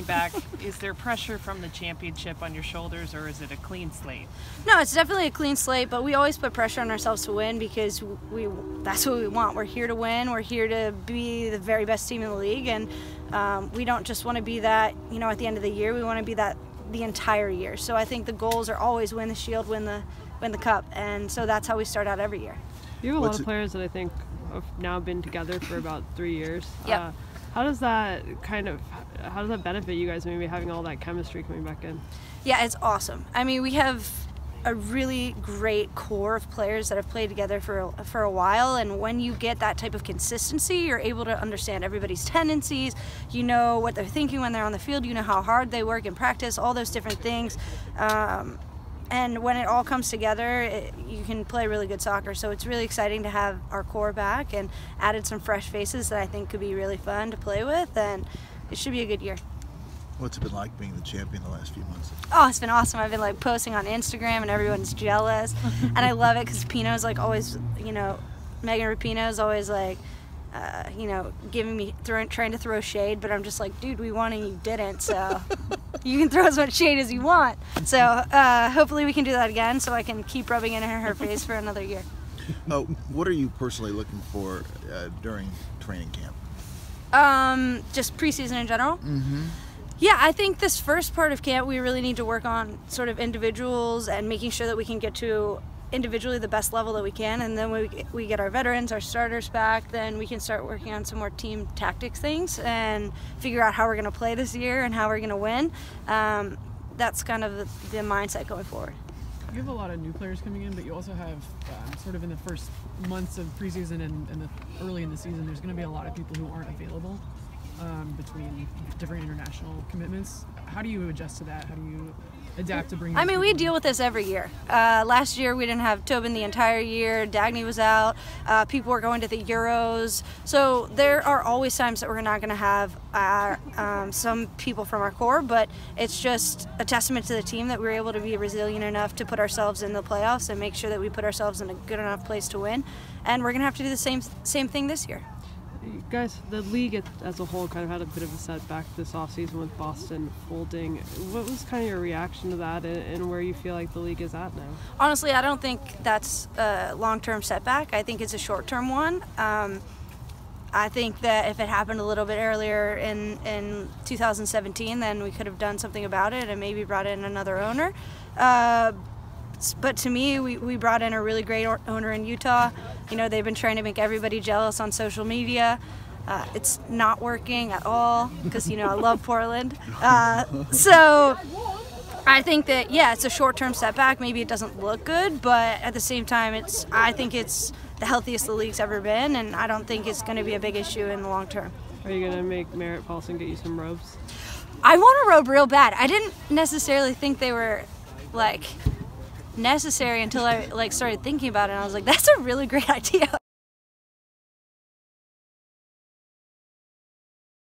back, is there pressure from the championship on your shoulders, or is it a clean slate? No, it's definitely a clean slate, but we always put pressure on ourselves to win because that's what we want. We're here to win. We're here to be the very best team in the league, and we don't just want to be that, you know, at the end of the year. We want to be that the entire year. So I think the goals are always win the Shield, win the Cup, and so that's how we start out every year. You have a lot of players that I think have now been together for about 3 years. Yep. How does that benefit you guys, maybe having all that chemistry coming back in? Yeah, it's awesome. I mean, we have a really great core of players that have played together for a while, and when you get that type of consistency, you're able to understand everybody's tendencies. You know what they're thinking when they're on the field. You know how hard they work in practice, all those different things. And when it all comes together, you can play really good soccer. So it's really exciting to have our core back and added some fresh faces that I think could be really fun to play with, and it should be a good year. What's it been like being the champion the last few months? Oh, it's been awesome. I've been like posting on Instagram and everyone's jealous, and I love it because Pino's like always, you know, Megan Rapinoe's always like, you know, giving me trying to throw shade, but I'm just like, dude, we won and you didn't, so you can throw as much shade as you want. So hopefully we can do that again, so I can keep rubbing it in her face for another year. What are you personally looking for during training camp? Just preseason in general. Mm-hmm. Yeah, I think this first part of camp we really need to work on sort of individuals and making sure that we can get to individually the best level that we can, and then we get our veterans, our starters back, then we can start working on some more team tactics things and figure out how we're going to play this year and how we're going to win. That's kind of the mindset going forward. You have a lot of new players coming in, but you also have sort of in the first months of preseason and early in the season, there's going to be a lot of people who aren't available between different international commitments. How do you adjust to that? How do you adapt to bringing? I mean, we deal with this every year. Last year we didn't have Tobin the entire year. Dagny was out. People were going to the Euros. So there are always times that we're not going to have some people from our core, but it's just a testament to the team that we're able to be resilient enough to put ourselves in the playoffs and make sure that we put ourselves in a good enough place to win. And we're going to have to do the same thing this year. Guys, the league as a whole kind of had a bit of a setback this offseason with Boston folding. What was kind of your reaction to that, and where you feel like the league is at now? Honestly, I don't think that's a long-term setback. I think it's a short-term one. I think that if it happened a little bit earlier in 2017, then we could have done something about it and maybe brought in another owner. But to me, we brought in a really great owner in Utah. You know, they've been trying to make everybody jealous on social media. It's not working at all because, you know, I love Portland. So I think that, yeah, it's a short-term setback. Maybe it doesn't look good, but at the same time, I think it's the healthiest the league's ever been, and I don't think it's going to be a big issue in the long term. Are you going to make Merritt Paulson get you some robes? I want a robe real bad. I didn't necessarily think they were, like, necessary until I started thinking about it, and I was like, that's a really great idea.